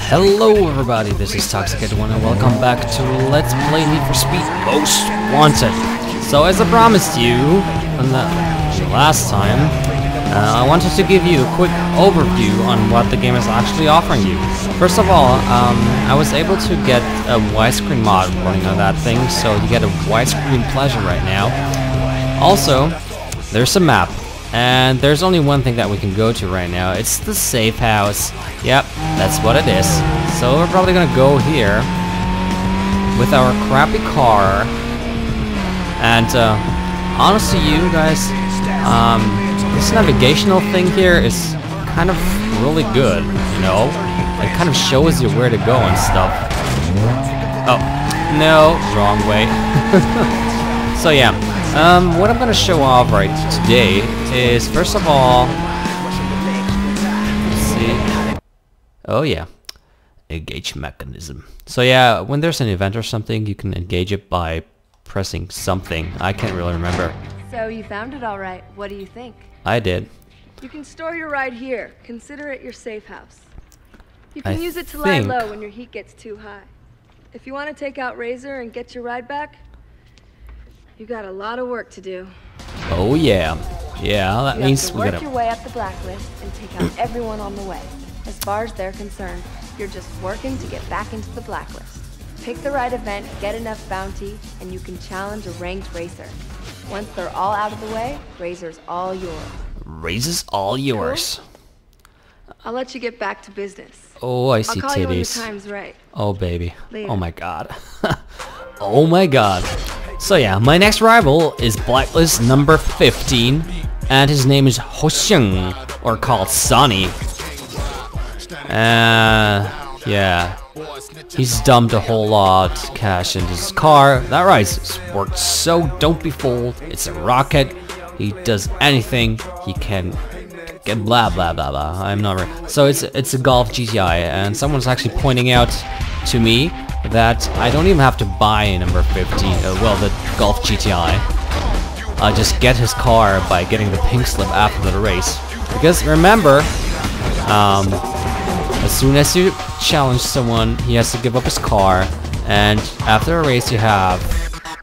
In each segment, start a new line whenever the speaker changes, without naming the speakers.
Hello everybody, this is Toxic81 and welcome back to Let's Play Need for Speed Most Wanted. So as I promised you on the last time, I wanted to give you a quick overview on what the game is actually offering you. First of all, I was able to get a widescreen mod running on that thing, so you get a widescreen pleasure right now. Also, there's a map. And there's only one thing that we can go to right now. It's the safe house. Yep, that's what it is. So we're probably gonna go here with our crappy car. And honestly, you guys, this navigational thing here is kind of really good. You know, it kind of shows you where to go and stuff. Oh, no, wrong way. So yeah. What I'm gonna show off right today is, first of all, let's see. Oh yeah, engage mechanism. So yeah, when there's an event or something, you can engage it by pressing something. I can't really remember.
So you found it all right. What do you think?
I did.
You can store your ride here. Consider it your safe house. You can use it to lie low when your heat gets too high. If you want to take out Razor and get your ride back, you got a lot of work to do.
Oh yeah. Yeah, that means we gotta
work your way up the blacklist and take out everyone on the way. As far as they're concerned, you're just working to get back into the blacklist. Pick the right event, get enough bounty, and you can challenge a ranked racer. Once they're all out of the way, Razor's all yours.
Razor's all yours.
Cool? I'll let you get back to business.
Oh, I see
I'll call you when the
titties.
time's right.
Oh baby.
Later.
Oh my god. Oh my god. So yeah, my next rival is Blacklist number 15, and his name is Hosheng, or called Sonny. Yeah, he's dumped a whole lot of cash into his car. That ride's worked, so don't be fooled. It's a rocket. He does anything he can. Get blah blah blah blah. I'm not right. So it's a Golf GTI, and someone's actually pointing out to me that I don't even have to buy a number 15, well, the Golf GTI. I just get his car by getting the pink slip after the race. Because remember, as soon as you challenge someone, he has to give up his car, and after a race you have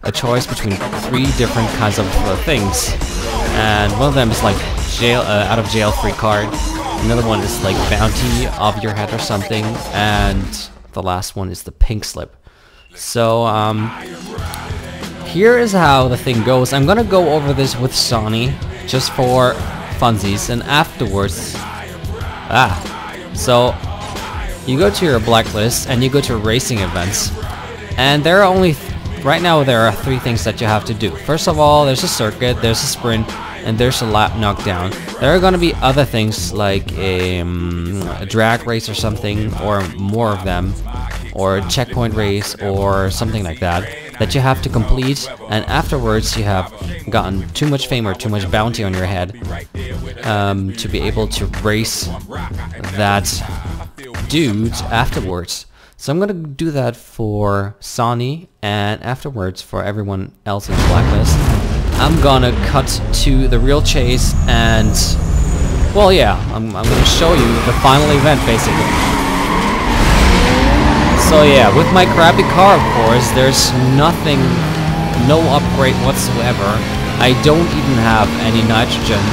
a choice between 3 different kinds of things. And one of them is like jail, out of jail free card. Another one is like bounty of your head or something, and the last one is the pink slip. So here is how the thing goes. I'm gonna go over this with Sonny just for funsies, and afterwards so you go to your blacklist and you go to racing events, and there are only right now there are 3 things that you have to do. First of all, there's a circuit, there's a sprint, and there's a lap knockdown. There are gonna be other things like a drag race or something, or more of them, or a checkpoint race or something like that you have to complete, and afterwards you have gotten too much fame or too much bounty on your head to be able to race that dude afterwards. So I'm gonna do that for Sonny, and afterwards for everyone else in the blacklist. I'm gonna cut to the real chase, and well, yeah, I'm gonna show you the final event basically. So yeah, with my crappy car, of course, there's nothing, no upgrade whatsoever. I don't even have any nitrogen,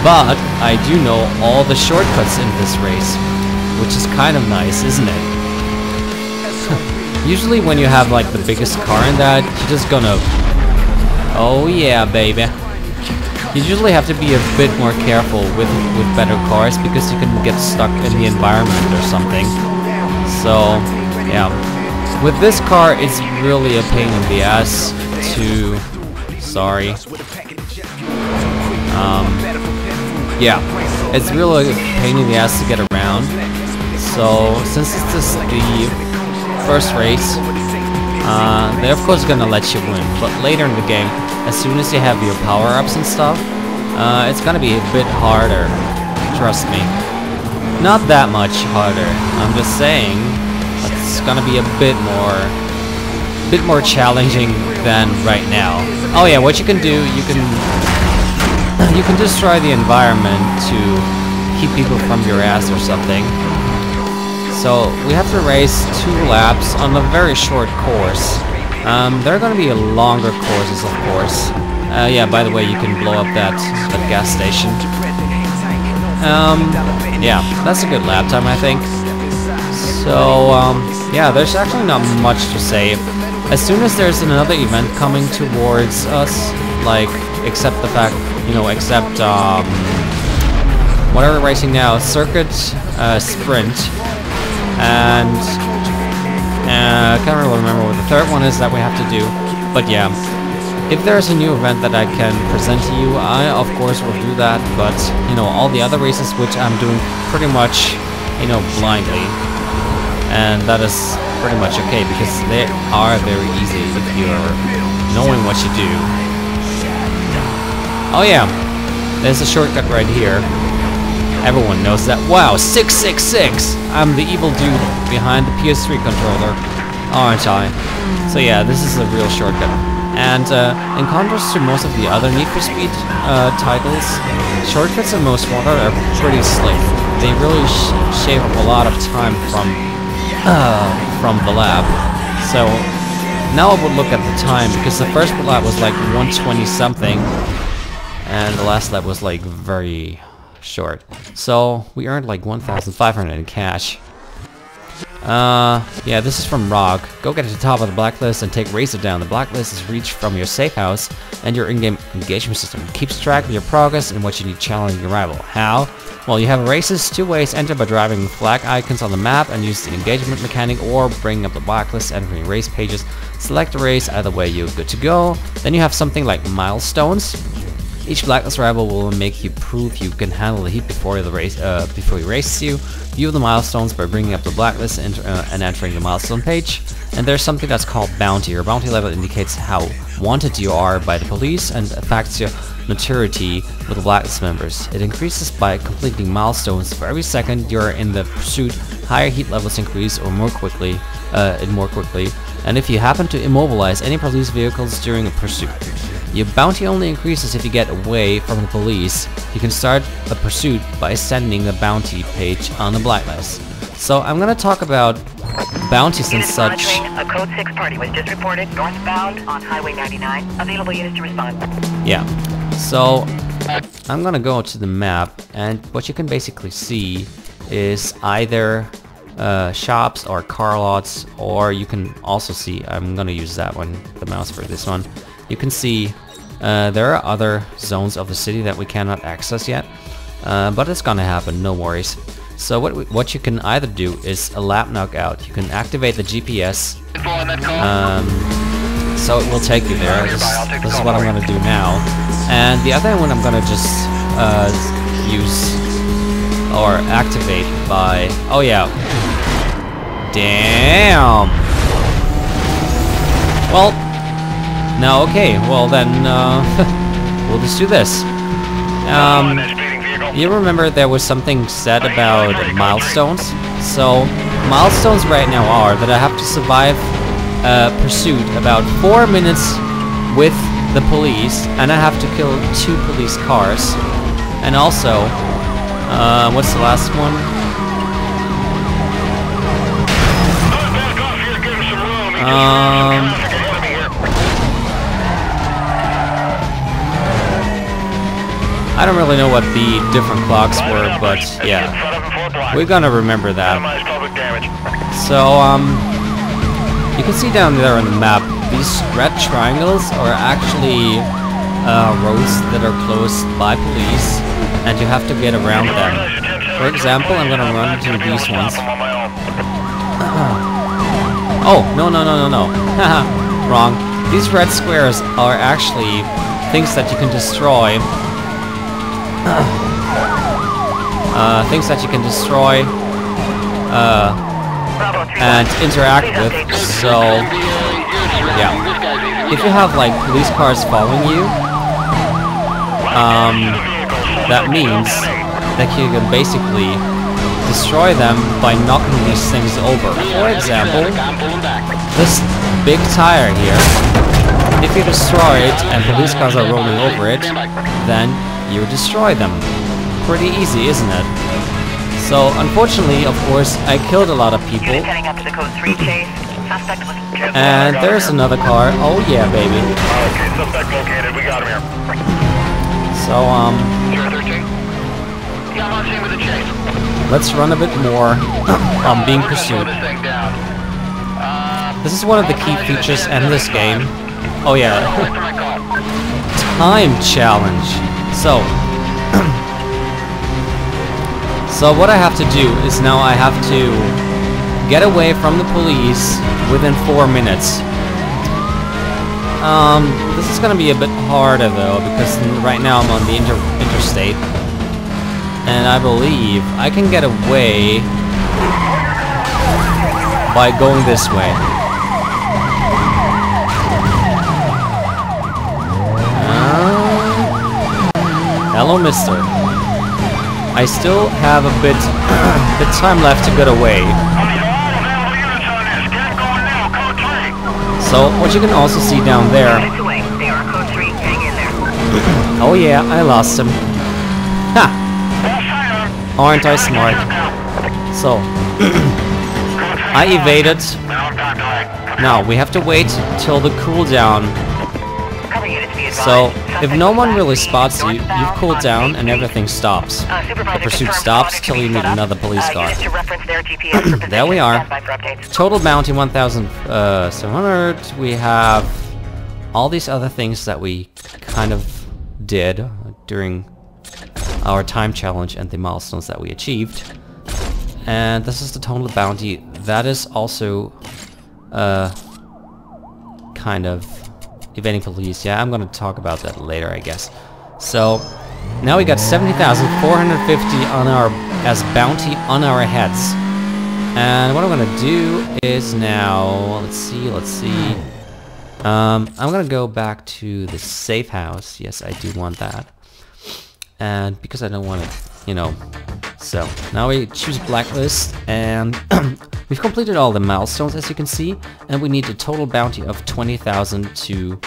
but I do know all the shortcuts in this race, which is kind of nice, isn't it? Usually when you have like the biggest car in that, you're just gonna... Oh yeah, baby. You usually have to be a bit more careful with better cars, because you can get stuck in the environment or something. So, yeah. With this car, it's really a pain in the ass to... Sorry. Yeah. It's really a pain in the ass to get around. So, since it's the first race, they're of course gonna let you win, but later in the game, as soon as you have your power-ups and stuff, it's gonna be a bit harder, trust me. Not that much harder, I'm just saying, it's gonna be a bit more challenging than right now. Oh yeah, what you can do, you can destroy the environment to keep people from your ass or something. So we have to race 2 laps on a very short course. There are going to be longer courses, of course. Yeah, by the way, you can blow up that gas station. Yeah, that's a good lap time, I think. So, yeah, there's actually not much to say. As soon as there's another event coming towards us, like, except the fact, you know, except, what are we racing now? Circuit, Sprint, and, I can't really remember what the third one is that we have to do, but yeah. If there's a new event that I can present to you, I of course will do that, but, you know, all the other races which I'm doing pretty much, you know, blindly. And that is pretty much okay, because they are very easy if you're knowing what you do. Oh yeah, there's a shortcut right here. Everyone knows that. Wow, 666! I'm the evil dude behind the PS3 controller, aren't I? So yeah, this is a real shortcut. And in contrast to most of the other Need for Speed titles, shortcuts in Most Wanted are pretty slick. They really shave up a lot of time from the lap. So now I would look at the time, because the first lap was like 120 something, and the last lap was like very short. So we earned like 1,500 in cash. Yeah, this is from Rock. Go get to the top of the blacklist and take Racer down. The blacklist is reached from your safe house and your in-game engagement system. It keeps track of your progress and what you need challenging your rival. How? Well, you have races 2 ways. Enter by driving flag icons on the map and use the engagement mechanic, or bring up the blacklist, entering race pages. Select a race, either way you're good to go. Then you have something like milestones. Each blacklist rival will make you prove you can handle the heat before the race, before he races you. View the milestones by bringing up the blacklist and entering the milestone page. And there's something that's called bounty. Your bounty level indicates how wanted you are by the police and affects your maturity with the blacklist members. It increases by completing milestones. For every second you're in the pursuit, higher heat levels increase or more quickly, and if you happen to immobilize any police vehicles during a pursuit. Your bounty only increases if you get away from the police. You can start a pursuit by sending the bounty page on the blacklist. So I'm gonna talk about bounties and such.
A code 6 party was just reported northbound on Highway 99. Available units to respond.
Yeah. So I'm gonna go to the map, and what you can basically see is either shops or car lots, or you can also see, I'm gonna use that one, the mouse for this one. You can see there are other zones of the city that we cannot access yet, but it's gonna happen, no worries. So what you can either do is a lap knockout. You can activate the GPS, so it will take you there. This is what I'm gonna do now. And the other one I'm gonna just use or activate by, oh yeah, damn. Well, no, okay, well then, we'll just do this. You remember there was something said about milestones? So, milestones right now are that I have to survive a pursuit about 4 minutes with the police, and I have to kill 2 police cars. And also, what's the last one? I don't really know what the different clocks were, but yeah, we're gonna remember that. So, you can see down there on the map, these red triangles are actually roads that are closed by police, and you have to get around them. For example, I'm gonna run into these ones. Oh, no, haha, wrong. These red squares are actually things that you can destroy. Things that you can destroy and interact with. So yeah, if you have like police cars following you, that means that you can basically destroy them by knocking these things over. For example, this big tire here, if you destroy it and police cars are rolling over it, then you destroy them. Pretty easy, isn't it? So, unfortunately, of course, I killed a lot of people.
Unit heading up to the code 3 chase. Suspect was...
And there's another car. Oh yeah, baby.
Okay, suspect located. We got him here.
So,
013. Yeah, I'm on scene with the chase.
let's run a bit more. I'm being pursued.
Slow this thing down.
This is one of the key features in this game. Oh yeah.
What's my call?
Time challenge. So, so what I have to do is now I have to get away from the police within 4 minutes. This is gonna be a bit harder though, because right now I'm on the interstate. And I believe I can get away by going this way. Hello, mister. I still have a bit time left to get away. So, what you can also see down there...
They are code 3. Hang in there.
Oh yeah, I lost him. Ha! Aren't I smart? So, I evaded. Now, we have to wait till the cooldown.
Cover units be advised.
So, if
Suspect
no one
was
really spots you,
northbound
you've cooled
on
down
Main
and
Street.
everything stops.
Supervisor
The pursuit
confirmed
stops
product
till
to
you
be
meet
set up.
another police car.
Units to reference their GPS for position.
There we are.
Stand by for updates.
Total bounty 1,700. We have all these other things that we kind of did during our time challenge and the milestones that we achieved. And this is the total bounty. That is also kind of evading police. Yeah, I'm gonna talk about that later, I guess. So now we got 70,450 on our as bounty on our heads. And what I'm gonna do is now, let's see. I'm gonna go back to the safe house. Yes, I do want that. And because I don't want it, you know. So now we choose blacklist, and we've completed all the milestones, as you can see, and we need a total bounty of 20,000 to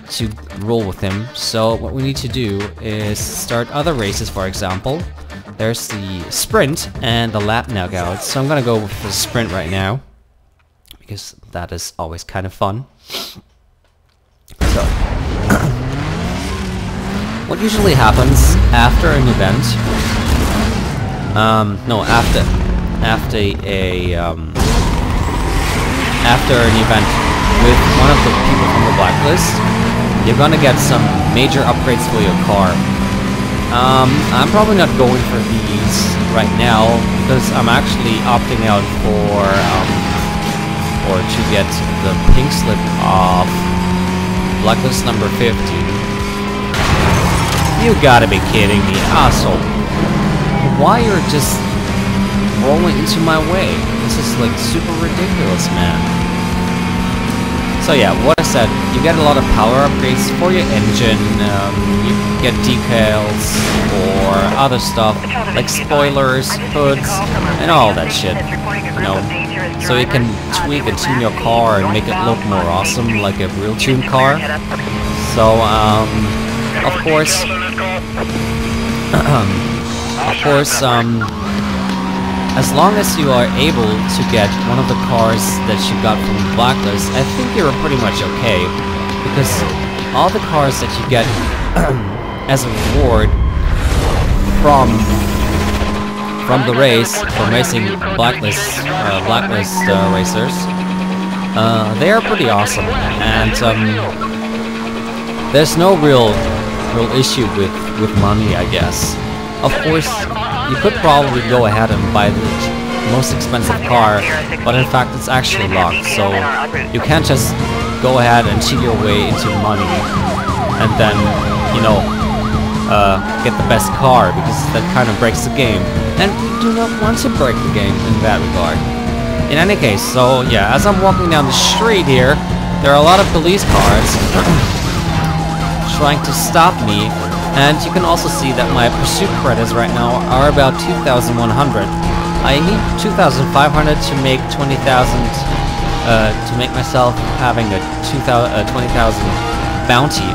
to roll with him. So what we need to do is start other races. For example, there's the sprint and the lap knockout. So I'm gonna go with the sprint right now, because that is always kind of fun. So, what usually happens after an event, after an event with one of the people from the blacklist, you're gonna get some major upgrades for your car. I'm probably not going for these right now, because I'm actually opting out for or to get the pink slip of blacklist number 50. You gotta be kidding me, asshole. Why you're just rolling into my way? This is like super ridiculous, man. So yeah, what I said, you get a lot of power upgrades for your engine, you get decals or other stuff, like spoilers, hoods, and all that shit, you know. So you can tweak and tune your car and make it look more awesome, like a real tuned car. So, of course, as long as you are able to get one of the cars that you got from the blacklist, I think you're pretty much okay, because all the cars that you get as a reward from the race, from racing blacklist racers, they are pretty awesome, and there's no real issue with money, I guess. Of course, you could probably go ahead and buy the most expensive car, but in fact it's actually locked, so you can't just go ahead and cheat your way into money and then, you know, get the best car, because that kind of breaks the game. And we do not want to break the game in that regard. In any case, so yeah, as I'm walking down the street here, there are a lot of police cars trying to stop me. And you can also see that my pursuit credits right now are about 2,100. I need 2,500 to make 20,000, to make myself having a 20,000 bounty.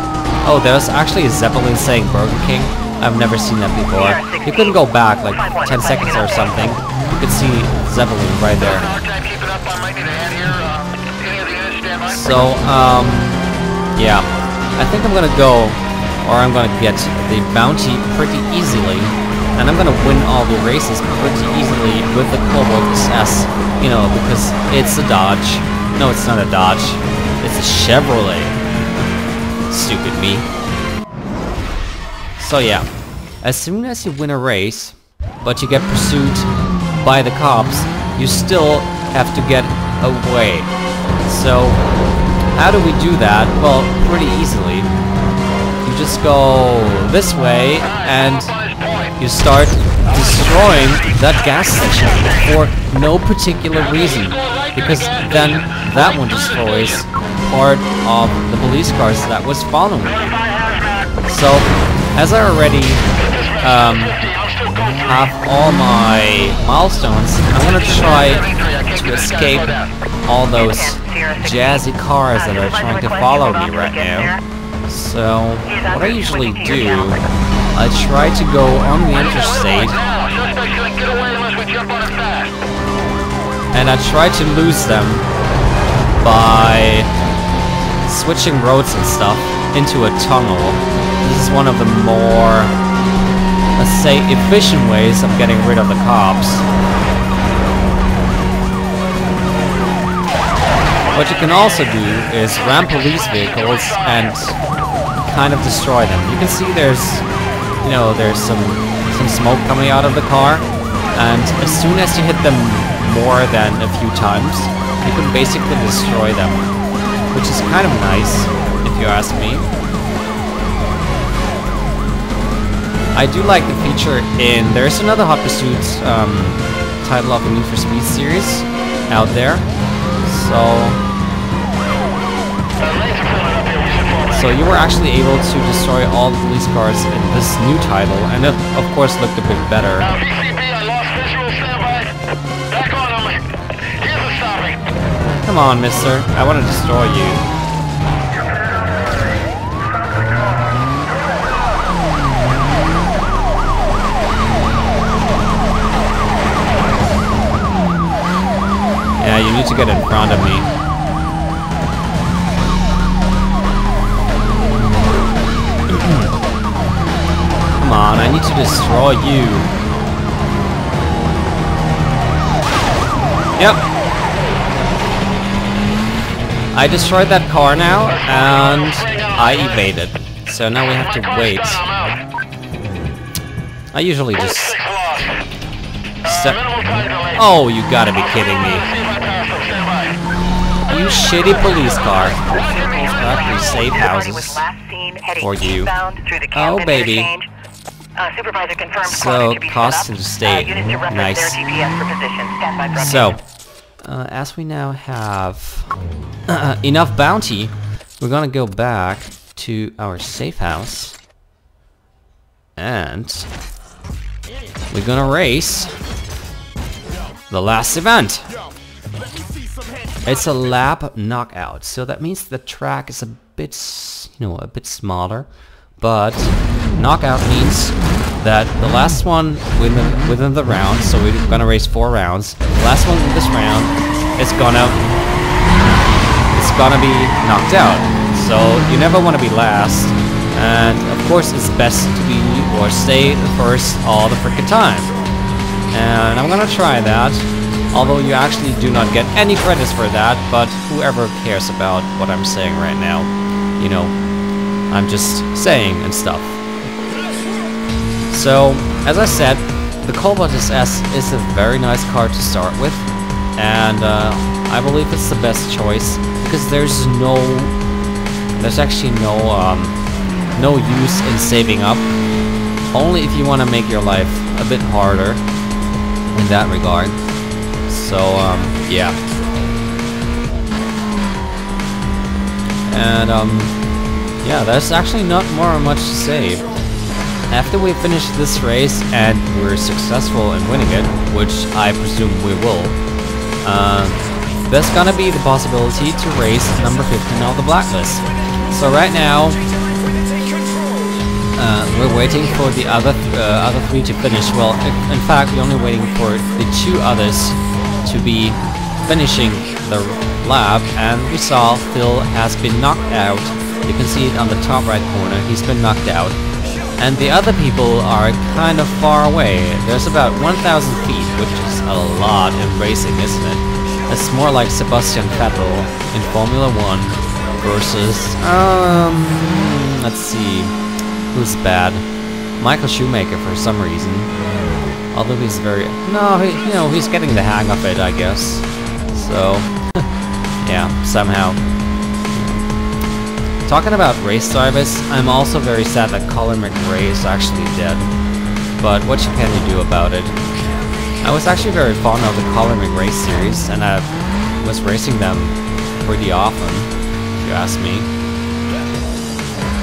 Oh, there's actually a Zeppelin saying Burger King. I've never seen that before. You couldn't go back like 10 seconds or something. You could see Zeppelin right there. So, yeah. I think I'm gonna go, or I'm gonna get the bounty pretty easily. And I'm gonna win all the races pretty easily with the Cobalt SS. You know, because it's a Dodge. No, it's not a Dodge. It's a Chevrolet. Stupid me. So yeah, as soon as you win a race, but you get pursued by the cops, you still have to get away. So, how do we do that? Well, pretty easily. You just go this way, and you start destroying that gas station for no particular reason. Because then that one destroys part of the police cars that was following me. So, as I already have all my milestones, I'm gonna try to escape all those jazzy cars that are trying to follow me right now. So, what I usually do, I try to go on the interstate, and I try to lose them by switching roads and stuff into a tunnel. This is one of the more, let's say, efficient ways of getting rid of the cops. What you can also do is ram police vehicles and kind of destroy them. You can see there's, you know, there's some smoke coming out of the car, and as soon as you hit them more than a few times, you can basically destroy them, which is kind of nice, if you ask me. I do like the feature in... There's another Hot Pursuit title of the Need for Speed series out there. So you were actually able to destroy all the police cars in this new title, and it, of course, looked a bit better. Come on, mister. I want to destroy you. Yeah, you need to get in front of me. Come on, I need to destroy you. Yep. I destroyed that car now, and I evaded. So now we have to wait. I usually just step... Oh, you gotta be kidding me. You shitty police car. Actually safe houses for you. Oh, baby. So, cost to the state. Nice. So, as we now have enough bounty, we're gonna go back to our safe house. And we're gonna race the last event. It's a lap knockout, so that means the track is a bit, a bit smaller, but knockout means that the last one within the round, so we're gonna race 4 rounds. The last one in this round is gonna be knocked out. So you never want to be last, and of course it's best to be or stay the first all the frickin' time. And I'm gonna try that. Although you actually do not get any credits for that, but whoever cares about what I'm saying right now, you know, I'm just saying and stuff. So, as I said, the Cobalt SS is a very nice car to start with, and I believe it's the best choice because there's actually no use in saving up, only if you want to make your life a bit harder in that regard. So, yeah. And, yeah, there's actually not much to say. After we finish this race and we're successful in winning it, which I presume we will, there's gonna be the possibility to race number 15 on the blacklist. So right now, we're waiting for the other three to finish. Well, in fact, we're only waiting for the two others to be finishing the lap, and we saw Phil has been knocked out. You can see it on the top right corner. He's been knocked out. And the other people are kind of far away. There's about 1,000 feet, which is a lot in racing, isn't it? It's more like Sebastian Vettel in Formula 1 versus, let's see, who's bad? Michael Schumacher for some reason. Although he's very, no, he's getting the hang of it, I guess. So, yeah, somehow. Talking about race drivers, I'm also very sad that Colin McRae is actually dead. But what can you do about it? I was actually very fond of the Colin McRae series, and I was racing them pretty often, if you ask me.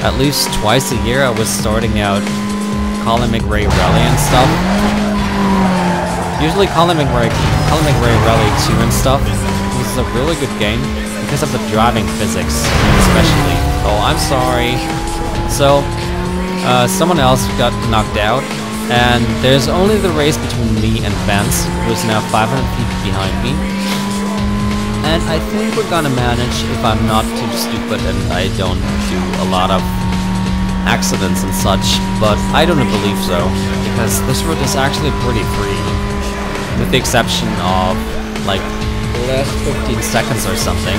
At least twice a year I was starting out Colin McRae Rally and stuff. Usually Colin McRae Rally 2 and stuff. This is a really good game because of the driving physics, especially. Oh, I'm sorry. So, someone else got knocked out, and there's only the race between me and Vance, who is now 500 feet behind me. And I think we're gonna manage if I'm not too stupid and I don't do a lot of accidents and such, but I don't believe so, because this road is actually pretty free, with the exception of, like, the last 15 seconds or something.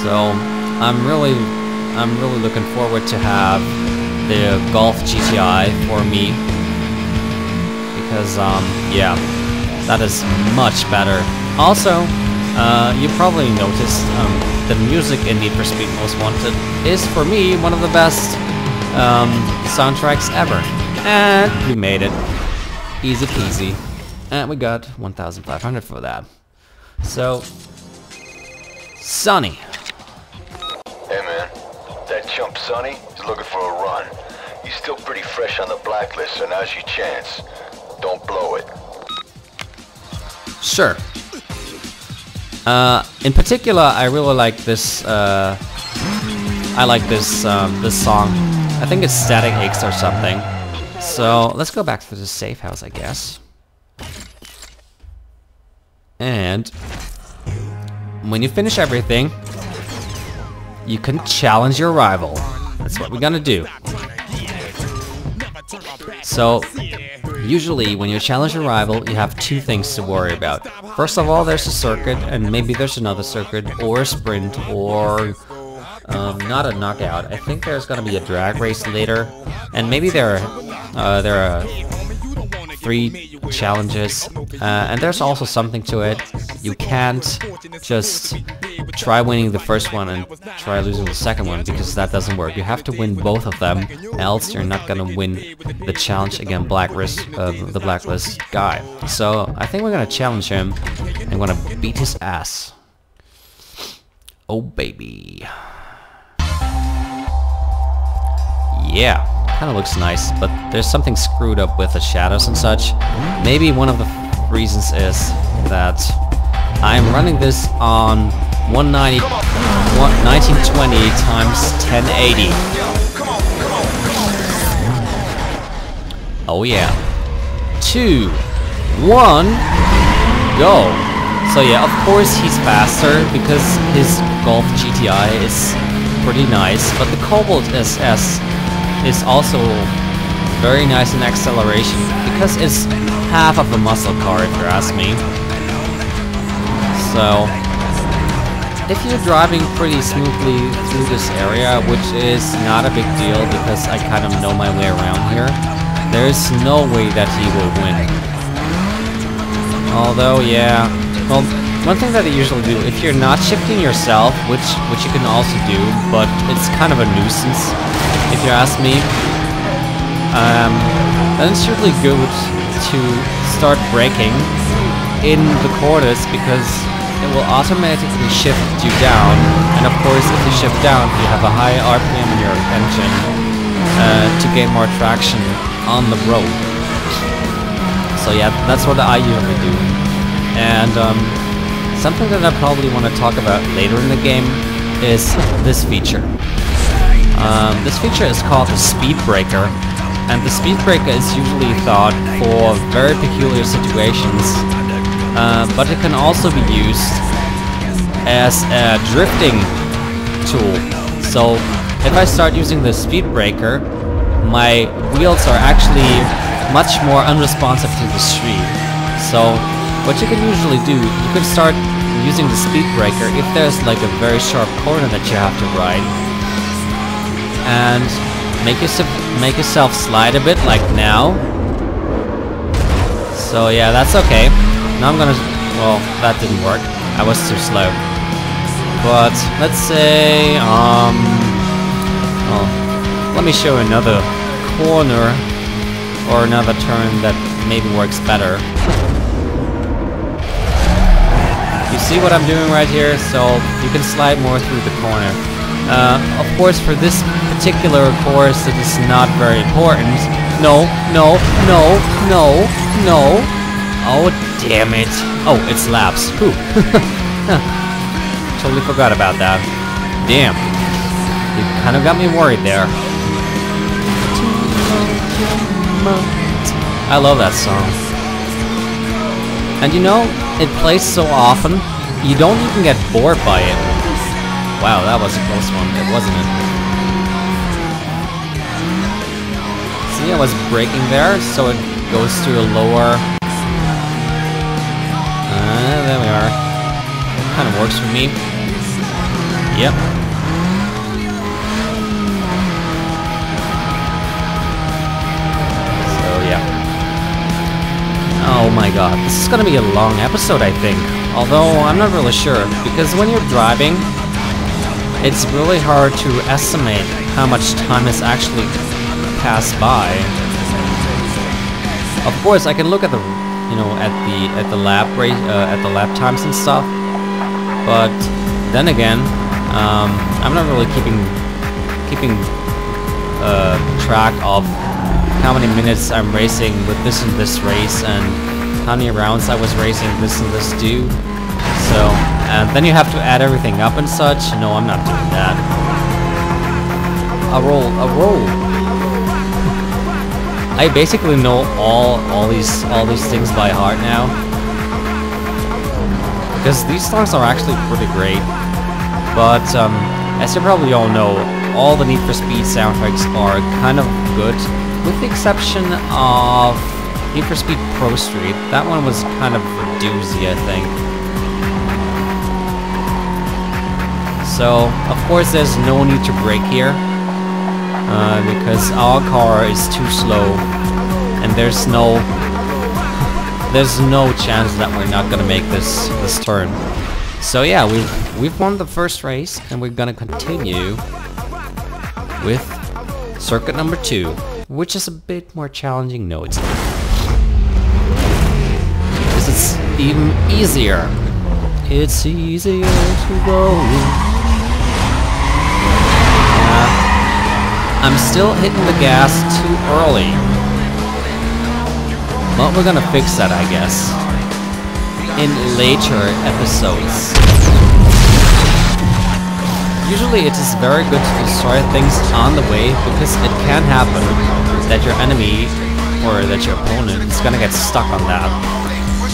So, I'm really looking forward to have the Golf GTI for me, because yeah, that is much better. Also, you probably noticed the music in Need for Speed Most Wanted is, for me, one of the best soundtracks ever, and we made it, easy peasy, and we got 1,500 for that. So, Sonny.
Hey man, that chump Sonny is looking for a run. He's still pretty fresh on the blacklist, so now's your chance. Don't blow it.
Sure. In particular, I really like this. This song. I think it's Static Aches or something. So let's go back to the safe house, I guess. And when you finish everything, you can challenge your rival. That's what we're gonna do. So, usually when you challenge your rival, you have two things to worry about. First of all, there's a circuit, and maybe there's another circuit, or a sprint, or not a knockout. I think there's gonna be a drag race later, and maybe there are 3 challenges, and there's also something to it. You can't just try winning the first one and try losing the second one, because that doesn't work. You have to win both of them, else you're not gonna win the challenge against the blacklist guy. So I think we're gonna challenge him and gonna beat his ass. Oh baby. Yeah, kind of looks nice, but there's something screwed up with the shadows and such. Maybe one of the reasons is that I'm running this on 1920 times 1080. Oh yeah. 2, 1, go. So yeah, of course he's faster because his Golf GTI is pretty nice, but the Cobalt SS is also very nice in acceleration because it's half of a muscle car, if you ask me. So, if you're driving pretty smoothly through this area, which is not a big deal because I kind of know my way around here, there's no way that he will win. Although, yeah, well, one thing that I usually do, if you're not shifting yourself, which you can also do, but it's kind of a nuisance, if you ask me, then it's usually good to start braking in the corners because it will automatically shift you down, and of course if you shift down you have a high RPM in your engine to gain more traction on the road. So yeah, that's what I usually do. And something that I probably want to talk about later in the game is this feature. This feature is called the speed breaker, and the speed breaker is usually thought for very peculiar situations, but it can also be used as a drifting tool. So if I start using the speed breaker, my wheels are actually much more unresponsive to the street. So what you can usually do, you can start using the speed breaker if there's like a very sharp corner that you have to ride, and make yourself slide a bit, like now. So yeah, that's okay. Now I'm gonna... well, that didn't work. I was too slow. But let's say, well, let me show another corner or another turn that maybe works better. You see what I'm doing right here? So you can slide more through the corner. Of course, for this particular course, it is not very important. No, no, no, no, no. Oh, damn it. Oh, it's laps. Whew. Totally forgot about that. Damn. You kind of got me worried there. I love that song. And you know, it plays so often, you don't even get bored by it. Wow, that was a close one, wasn't it? See, I was braking there, so it goes to a lower... there we are. Kind of works for me. Yep. So, yeah. Oh my god, this is gonna be a long episode, I think. Although, I'm not really sure, because when you're driving, it's really hard to estimate how much time has actually passed by. Of course, I can look at the, you know, at the lap rate, at the lap times and stuff. But then again, I'm not really keeping track of how many minutes I'm racing with this and this race, and how many rounds I was racing this and this do. So, and then you have to add everything up and such. No, I'm not doing that. A roll. I basically know all these things by heart now, because these songs are actually pretty great. But as you probably all know, all the Need for Speed soundtracks are kind of good, with the exception of Need for Speed Pro Street. That one was kind of a doozy, I think. So, of course, there's no need to brake here, because our car is too slow, and there's no chance that we're not gonna make this turn. So yeah, we've won the first race, and we're gonna continue with circuit number 2, which is a bit more challenging. No, it's not. Because it's even easier. It's easier to go. I'm still hitting the gas too early. But we're gonna fix that, I guess, in later episodes. Usually it is very good to destroy things on the way, because it can happen that your enemy or that your opponent is gonna get stuck on that.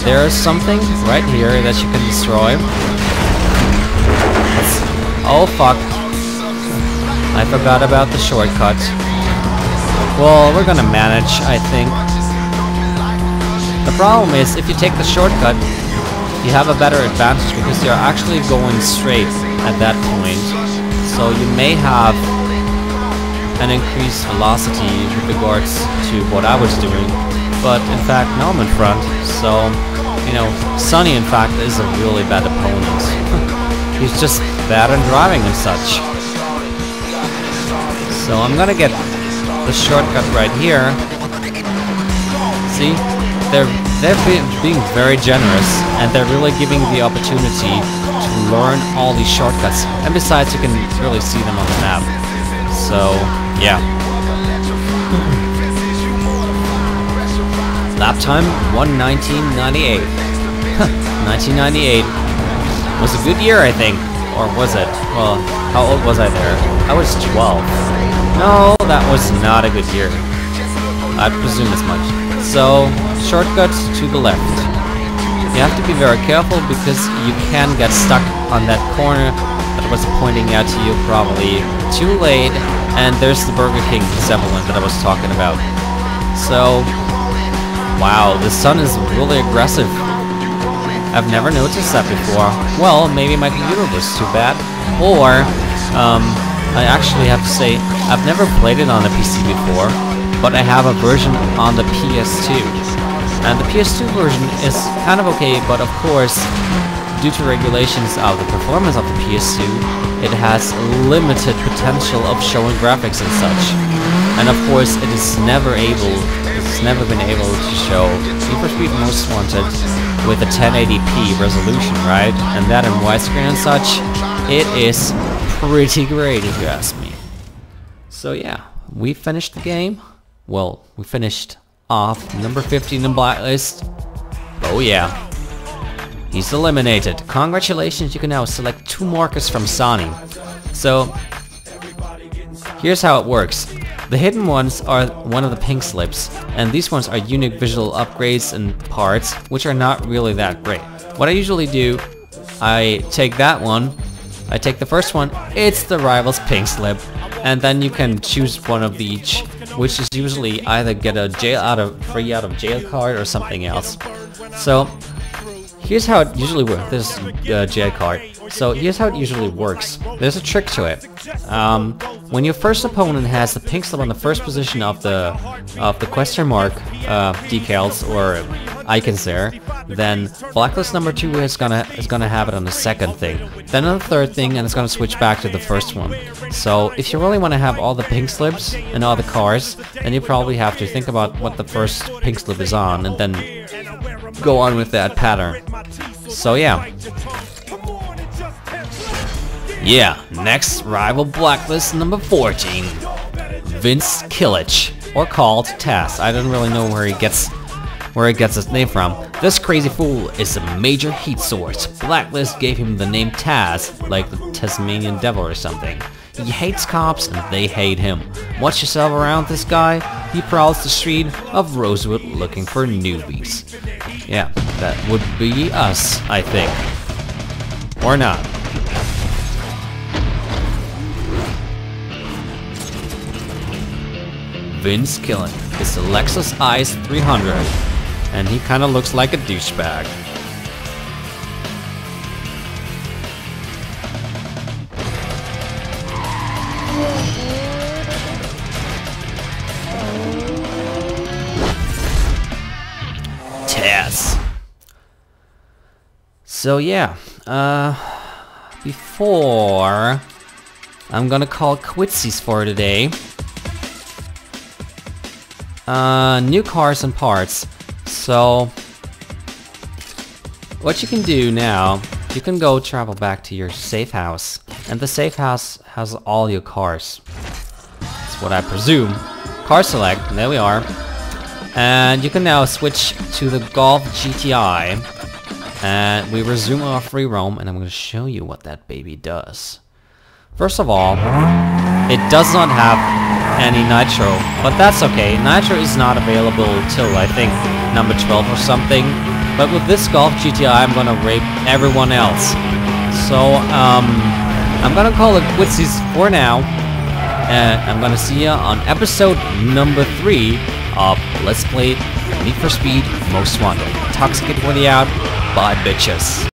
There is something right here that you can destroy. Oh fuck. I forgot about the shortcut. Well, we're gonna manage, I think. The problem is, if you take the shortcut, you have a better advantage because you're actually going straight at that point. So you may have an increased velocity with regards to what I was doing. But in fact, now I'm in front. So, you know, Sonny in fact is a really bad opponent. He's just bad at driving and such. So I'm gonna get the shortcut right here. See, they're being very generous, and they're really giving the opportunity to learn all these shortcuts. And besides, you can really see them on the map. So yeah. Lap time 1:19.98. 1998 was a good year, I think. Or was it? Well, how old was I there? I was 12. No, that was not a good year. I'd presume as much. So, shortcut to the left. You have to be very careful because you can get stuck on that corner that was pointing out to you probably too late, and there's the Burger King Zeppelin that I was talking about. So, wow, the sun is really aggressive. I've never noticed that before. Well, maybe my computer was too bad, or I actually have to say I've never played it on a PC before, but I have a version on the PS2. And the PS2 version is kind of okay, but of course, due to regulations of the performance of the PS2, it has limited potential of showing graphics and such. And of course, it's never been able to show Need for Speed Most Wanted with a 1080p resolution, right? And that in widescreen and such, it is pretty great if you ask me. So yeah, we finished the game. Well, we finished off number 15 in Blacklist. Oh yeah, he's eliminated. Congratulations, you can now select 2 markers from Sony. So here's how it works. The hidden ones are one of the pink slips, and these ones are unique visual upgrades and parts, which are not really that great. What I usually do, I take that one, I take the first one, it's the rival's pink slip, and then you can choose one of each, which is usually either get a free out of jail card or something else. So here's how it usually works. This is jail card. So here's how it usually works. There's a trick to it. When your first opponent has the pink slip on the first position of the question mark decals or icons there, then Blacklist number 2 is gonna have it on the second thing, then on the third thing, and it's gonna switch back to the first one. So if you really want to have all the pink slips and all the cars, then you probably have to think about what the first pink slip is on, and then go on with that pattern. So yeah. Yeah, next rival Blacklist number 14, Vince Killich, or called Taz. I don't really know where he gets his name from. This crazy fool is a major heat source. Blacklist gave him the name Taz, like the Tasmanian devil or something. He hates cops and they hate him. Watch yourself around this guy. He prowls the street of Rosewood looking for newbies. Yeah, that would be us, I think. Or not. Vince Killich is a Lexus IS 300, and he kinda looks like a douchebag. Taz. So yeah, before I'm gonna call quitsies for today. New cars and parts. So what you can do now, you can go travel back to your safe house, and the safe house has all your cars. That's what I presume. Car select, and there we are. And you can now switch to the Golf GTI, and we resume our free roam, and I'm going to show you what that baby does. First of all, it does not have any nitro, but that's okay. Nitro is not available till I think number 12 or something. But with this Golf GTI, I'm gonna rape everyone else. So I'm gonna call it quitsies for now, and I'm gonna see you on episode number 3 of Let's Play Need for Speed Most Wanted. Toxic Kid out. Bye, bitches.